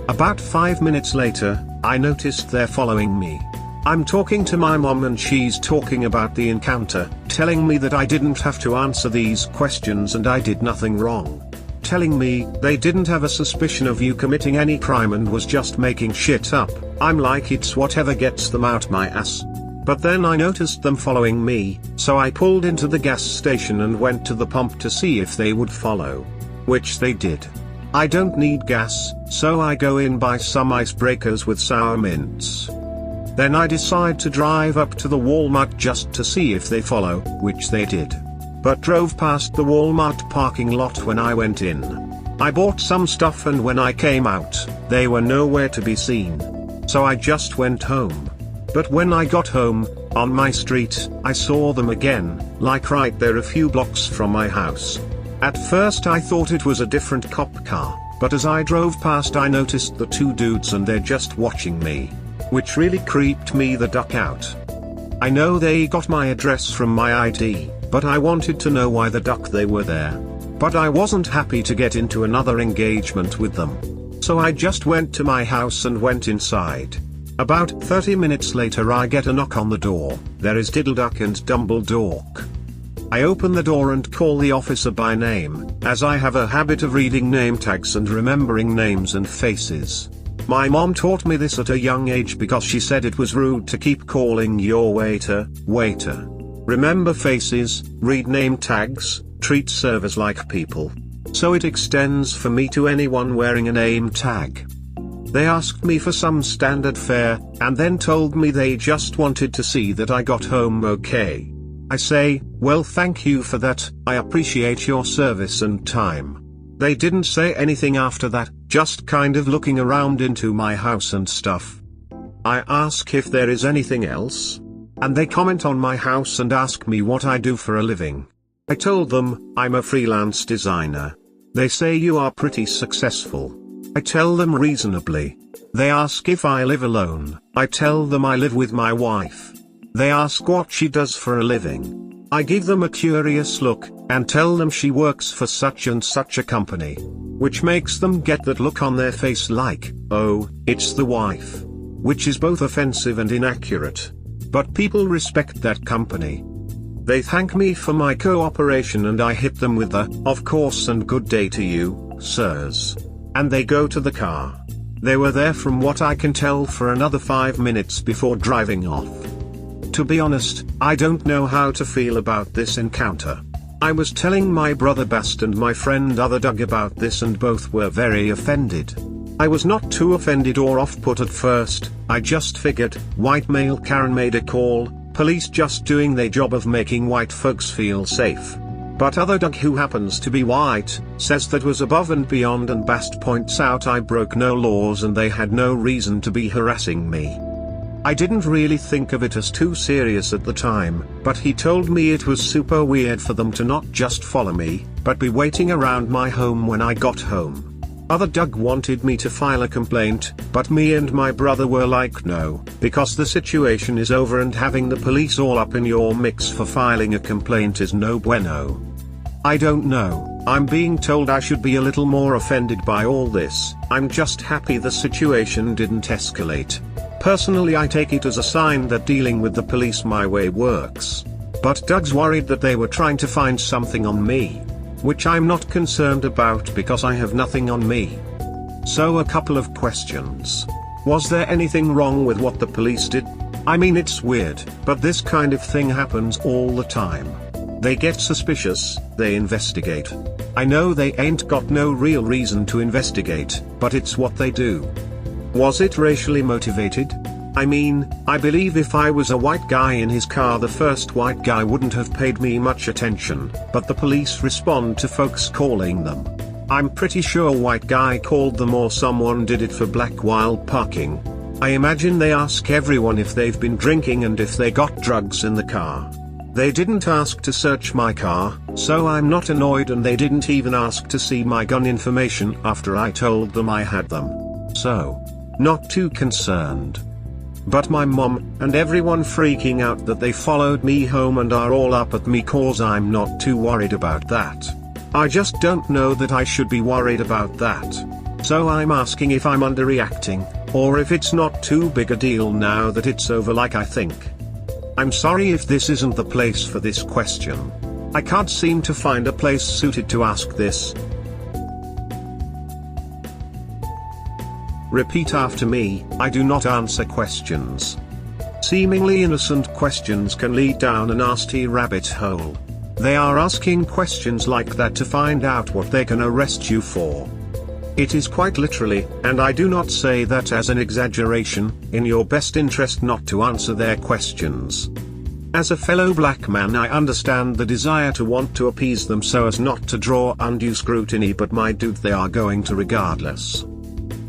About 5 minutes later, I noticed they're following me. I'm talking to my mom and she's talking about the encounter, telling me that I didn't have to answer these questions and I did nothing wrong. Telling me they didn't have a suspicion of you committing any crime and was just making shit up. I'm like, it's whatever gets them out my ass. But then I noticed them following me, so I pulled into the gas station and went to the pump to see if they would follow. Which they did. I don't need gas, so I go in buy some icebreakers with sour mints. Then I decide to drive up to the Walmart just to see if they follow, which they did. But drove past the Walmart parking lot when I went in. I bought some stuff and when I came out, they were nowhere to be seen. So I just went home. But when I got home, on my street, I saw them again, like right there a few blocks from my house. At first I thought it was a different cop car, but as I drove past I noticed the two dudes and they're just watching me. Which really creeped me the duck out. I know they got my address from my ID, but I wanted to know why the duck they were there. But I wasn't happy to get into another engagement with them. So I just went to my house and went inside. About 30 minutes later I get a knock on the door. There is Diddleduck and Dumbledork. I open the door and call the officer by name, as I have a habit of reading name tags and remembering names and faces. My mom taught me this at a young age because she said it was rude to keep calling your waiter, waiter. Remember faces, read name tags, treat servers like people. So it extends for me to anyone wearing a name tag. They asked me for some standard fare, and then told me they just wanted to see that I got home okay. I say, well, thank you for that, I appreciate your service and time. They didn't say anything after that, just kind of looking around into my house and stuff. I ask if there is anything else. And they comment on my house and ask me what I do for a living. I told them, I'm a freelance designer. They say you are pretty successful. I tell them reasonably. They ask if I live alone. I tell them I live with my wife. They ask what she does for a living. I give them a curious look, and tell them she works for such and such a company. Which makes them get that look on their face like, oh, it's the wife. Which is both offensive and inaccurate. But people respect that company. They thank me for my cooperation and I hit them with the, of course and good day to you, sirs. And they go to the car. They were there from what I can tell for another 5 minutes before driving off. To be honest, I don't know how to feel about this encounter. I was telling my brother Bast and my friend other Doug about this and both were very offended. I was not too offended or off-put at first, I just figured, white male Karen made a call, police just doing their job of making white folks feel safe. But other Doug, who happens to be white, says that was above and beyond, and Bast points out I broke no laws and they had no reason to be harassing me. I didn't really think of it as too serious at the time, but he told me it was super weird for them to not just follow me, but be waiting around my home when I got home. Other Doug wanted me to file a complaint, but me and my brother were like no, because the situation is over and having the police all up in your mix for filing a complaint is no bueno. I don't know, I'm being told I should be a little more offended by all this. I'm just happy the situation didn't escalate. Personally, I take it as a sign that dealing with the police my way works. But Doug's worried that they were trying to find something on me. Which I'm not concerned about because I have nothing on me. So a couple of questions. Was there anything wrong with what the police did? I mean, it's weird, but this kind of thing happens all the time. They get suspicious, they investigate. I know they ain't got no real reason to investigate, but it's what they do. Was it racially motivated? I mean, I believe if I was a white guy in his car, the first white guy wouldn't have paid me much attention, but the police respond to folks calling them. I'm pretty sure white guy called them or someone did it for black while parking. I imagine they ask everyone if they've been drinking and if they got drugs in the car. They didn't ask to search my car, so I'm not annoyed, and they didn't even ask to see my gun information after I told them I had them. So, not too concerned. But my mom, and everyone freaking out that they followed me home and are all up at me cause I'm not too worried about that. I just don't know that I should be worried about that. So I'm asking if I'm underreacting, or if it's not too big a deal now that it's over like I think. I'm sorry if this isn't the place for this question. I can't seem to find a place suited to ask this. Repeat after me, I do not answer questions. Seemingly innocent questions can lead down a nasty rabbit hole. They are asking questions like that to find out what they can arrest you for. It is quite literally, and I do not say that as an exaggeration, in your best interest not to answer their questions. As a fellow black man, I understand the desire to want to appease them so as not to draw undue scrutiny, but my dude, they are going to regardless.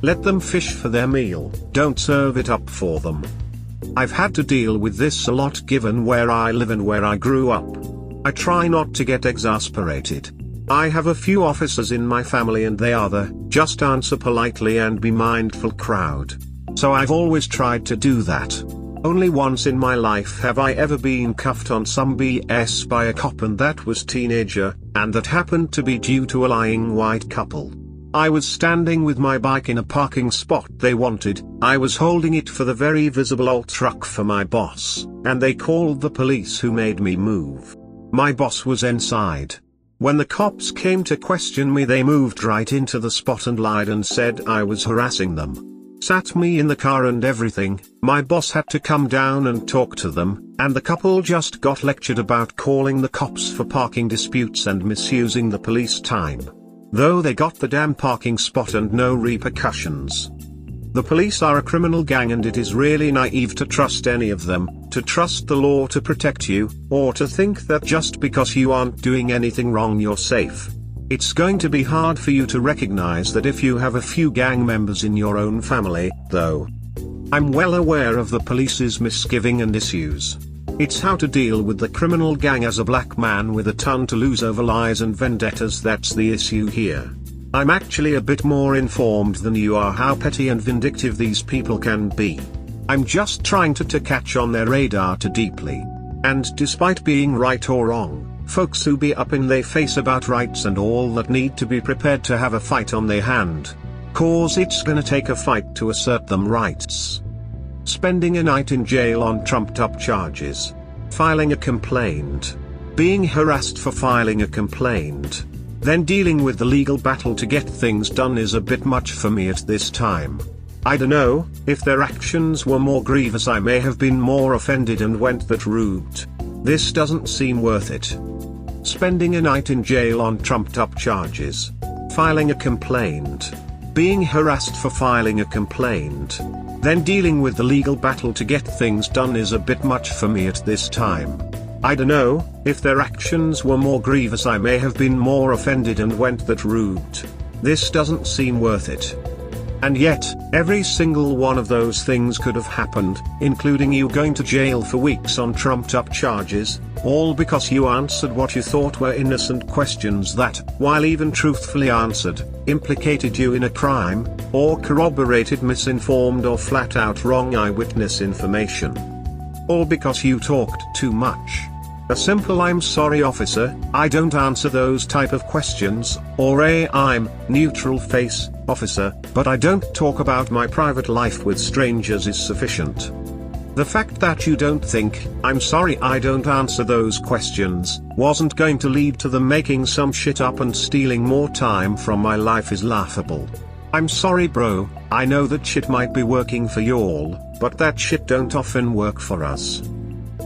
Let them fish for their meal, don't serve it up for them. I've had to deal with this a lot given where I live and where I grew up. I try not to get exasperated. I have a few officers in my family and they are the just answer politely and be mindful crowd. So I've always tried to do that. Only once in my life have I ever been cuffed on some BS by a cop, and that was teenager, and that happened to be due to a lying white couple. I was standing with my bike in a parking spot they wanted. I was holding it for the very visible old truck for my boss, and they called the police who made me move. My boss was inside. When the cops came to question me, they moved right into the spot and lied and said I was harassing them. Sat me in the car and everything. My boss had to come down and talk to them, and the couple just got lectured about calling the cops for parking disputes and misusing the police time. Though they got the damn parking spot and no repercussions. The police are a criminal gang, and it is really naive to trust any of them, to trust the law to protect you, or to think that just because you aren't doing anything wrong you're safe. It's going to be hard for you to recognize that if you have a few gang members in your own family, though. I'm well aware of the police's misgiving and issues. It's how to deal with the criminal gang as a black man with a ton to lose over lies and vendettas that's the issue here. I'm actually a bit more informed than you are how petty and vindictive these people can be. I'm just trying to catch on their radar too deeply. And despite being right or wrong, folks who be up in their face about rights and all that need to be prepared to have a fight on their hand. Cause it's gonna take a fight to assert them rights. Spending a night in jail on trumped up charges. Filing a complaint. Being harassed for filing a complaint. Then dealing with the legal battle to get things done is a bit much for me at this time. I dunno, if their actions were more grievous I may have been more offended and went that route. This doesn't seem worth it. Spending a night in jail on trumped up charges. Filing a complaint. Being harassed for filing a complaint. Then dealing with the legal battle to get things done is a bit much for me at this time. I dunno, if their actions were more grievous I may have been more offended and went that route. This doesn't seem worth it. And yet, every single one of those things could have happened, including you going to jail for weeks on trumped up charges, all because you answered what you thought were innocent questions that, while even truthfully answered, implicated you in a crime, or corroborated misinformed or flat out wrong eyewitness information. All because you talked too much. A simple "I'm sorry officer, I don't answer those type of questions," or a "I'm neutral face, officer, but I don't talk about my private life with strangers" is sufficient. The fact that you don't think, "I'm sorry I don't answer those questions," wasn't going to lead to them making some shit up and stealing more time from my life is laughable. I'm sorry bro, I know that shit might be working for y'all, but that shit don't often work for us.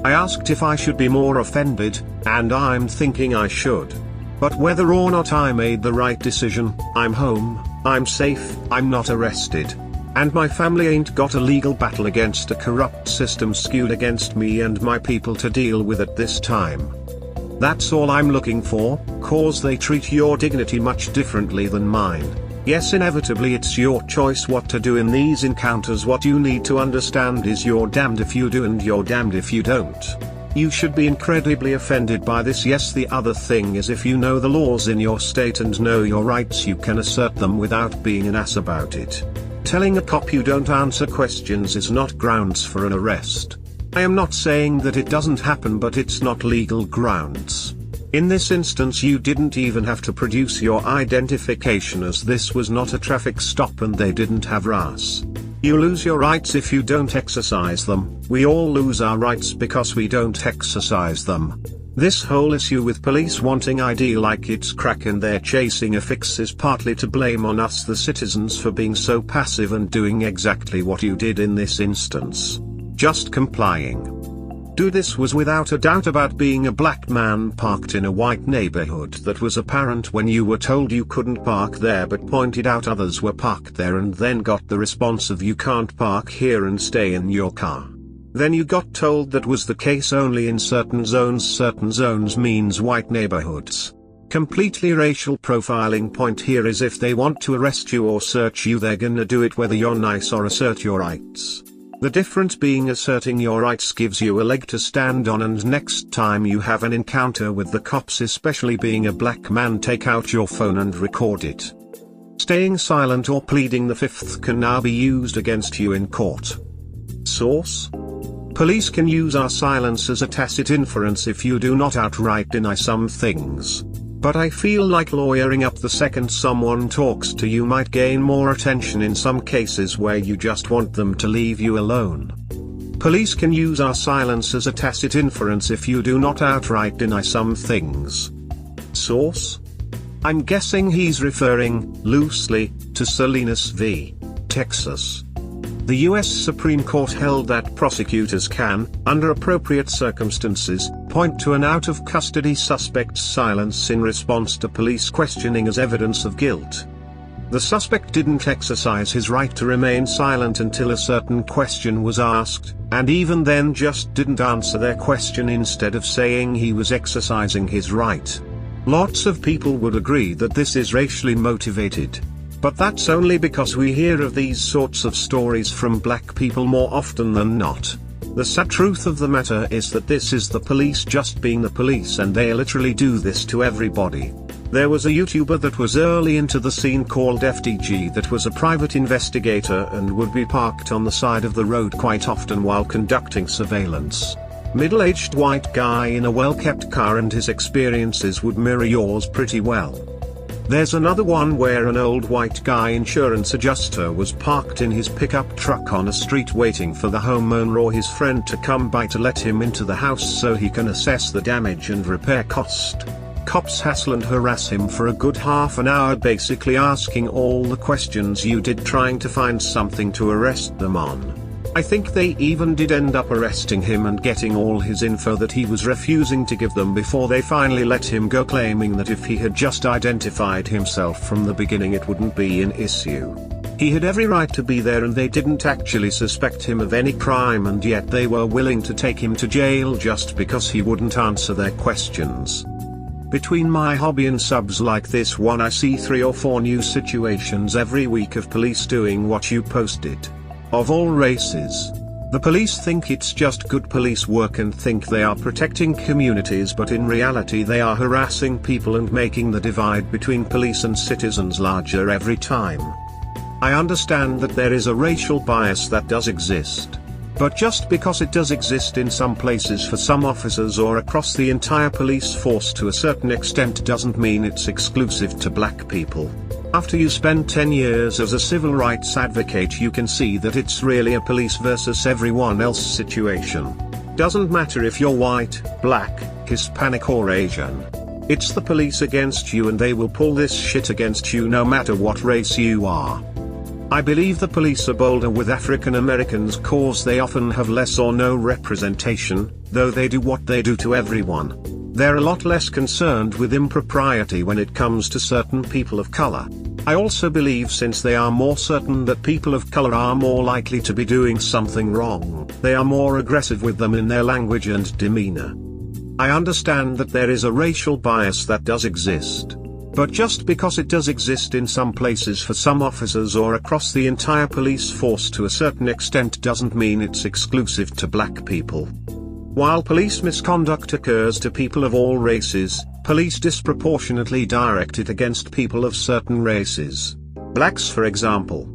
I asked if I should be more offended, and I'm thinking I should. But whether or not I made the right decision, I'm home, I'm safe, I'm not arrested. And my family ain't got a legal battle against a corrupt system skewed against me and my people to deal with at this time. That's all I'm looking for, cause they treat your dignity much differently than mine. Yes, inevitably it's your choice what to do in these encounters. What you need to understand is you're damned if you do and you're damned if you don't. You should be incredibly offended by this. Yes, the other thing is if you know the laws in your state and know your rights, you can assert them without being an ass about it. Telling a cop you don't answer questions is not grounds for an arrest. I am not saying that it doesn't happen, but it's not legal grounds. In this instance you didn't even have to produce your identification, as this was not a traffic stop and they didn't have RAS. You lose your rights if you don't exercise them. We all lose our rights because we don't exercise them. This whole issue with police wanting ID like it's crack and they're chasing a fix is partly to blame on us the citizens for being so passive and doing exactly what you did in this instance. Just complying. Do this was without a doubt about being a black man parked in a white neighborhood that was apparent when you were told you couldn't park there but pointed out others were parked there, and then got the response of you can't park here and stay in your car. Then you got told that was the case only in certain zones. Certain zones means white neighborhoods. Completely racial profiling. Point here is if they want to arrest you or search you, they're gonna do it whether you're nice or assert your rights. The difference being asserting your rights gives you a leg to stand on, and next time you have an encounter with the cops, especially being a black man, take out your phone and record it. Staying silent or pleading the fifth can now be used against you in court. Source: police can use our silence as a tacit inference if you do not outright deny some things. But I feel like lawyering up the second someone talks to you might gain more attention in some cases where you just want them to leave you alone. Police can use our silence as a tacit inference if you do not outright deny some things. Source: I'm guessing he's referring, loosely, to Salinas v. Texas. The U.S. Supreme Court held that prosecutors can, under appropriate circumstances, point to an out-of-custody suspect's silence in response to police questioning as evidence of guilt. The suspect didn't exercise his right to remain silent until a certain question was asked, and even then just didn't answer their question instead of saying he was exercising his right. Lots of people would agree that this is racially motivated. But that's only because we hear of these sorts of stories from black people more often than not. The sad truth of the matter is that this is the police just being the police, and they literally do this to everybody. There was a YouTuber that was early into the scene called FDG that was a private investigator and would be parked on the side of the road quite often while conducting surveillance. Middle-aged white guy in a well-kept car, and his experiences would mirror yours pretty well. There's another one where an old white guy insurance adjuster was parked in his pickup truck on a street waiting for the homeowner or his friend to come by to let him into the house so he can assess the damage and repair cost. Cops hassle and harass him for a good half an hour, basically asking all the questions you did, trying to find something to arrest them on. I think they even did end up arresting him and getting all his info that he was refusing to give them before they finally let him go, claiming that if he had just identified himself from the beginning it wouldn't be an issue. He had every right to be there and they didn't actually suspect him of any crime, and yet they were willing to take him to jail just because he wouldn't answer their questions. Between my hobby and subs like this one, I see 3 or 4 new situations every week of police doing what you posted. Of all races. The police think it's just good police work and think they are protecting communities, but in reality they are harassing people and making the divide between police and citizens larger every time. I understand that there is a racial bias that does exist. But just because it does exist in some places for some officers or across the entire police force to a certain extent doesn't mean it's exclusive to black people. After you spend 10 years as a civil rights advocate, you can see that it's really a police versus everyone else situation. Doesn't matter if you're white, black, Hispanic or Asian. It's the police against you, and they will pull this shit against you no matter what race you are. I believe the police are bolder with African Americans cause they often have less or no representation, though they do what they do to everyone. They're a lot less concerned with impropriety when it comes to certain people of color. I also believe since they are more certain that people of color are more likely to be doing something wrong, they are more aggressive with them in their language and demeanor. I understand that there is a racial bias that does exist. But just because it does exist in some places for some officers or across the entire police force to a certain extent doesn't mean it's exclusive to black people. While police misconduct occurs to people of all races, police disproportionately direct it against people of certain races. Blacks, for example.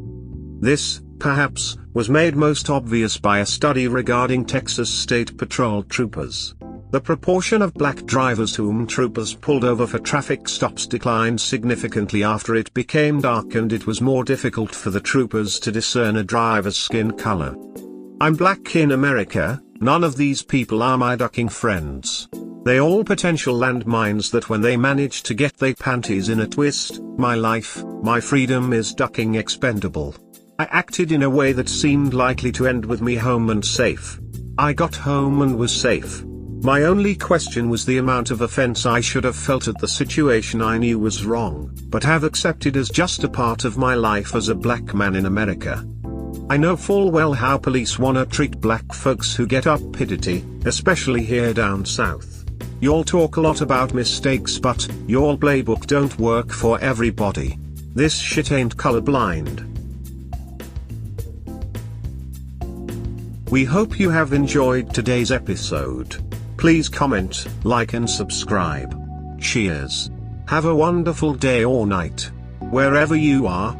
This, perhaps, was made most obvious by a study regarding Texas State Patrol troopers. The proportion of black drivers whom troopers pulled over for traffic stops declined significantly after it became dark and it was more difficult for the troopers to discern a driver's skin color. I'm black in America, none of these people are my ducking friends. They all potential landmines that when they manage to get their panties in a twist, my life, my freedom is ducking expendable. I acted in a way that seemed likely to end with me home and safe. I got home and was safe. My only question was the amount of offense I should have felt at the situation I knew was wrong, but have accepted as just a part of my life as a black man in America. I know full well how police wanna treat black folks who get uppity, especially here down south. Y'all talk a lot about mistakes but y'all playbook don't work for everybody. This shit ain't colorblind. We hope you have enjoyed today's episode. Please comment, like and subscribe. Cheers. Have a wonderful day or night, wherever you are.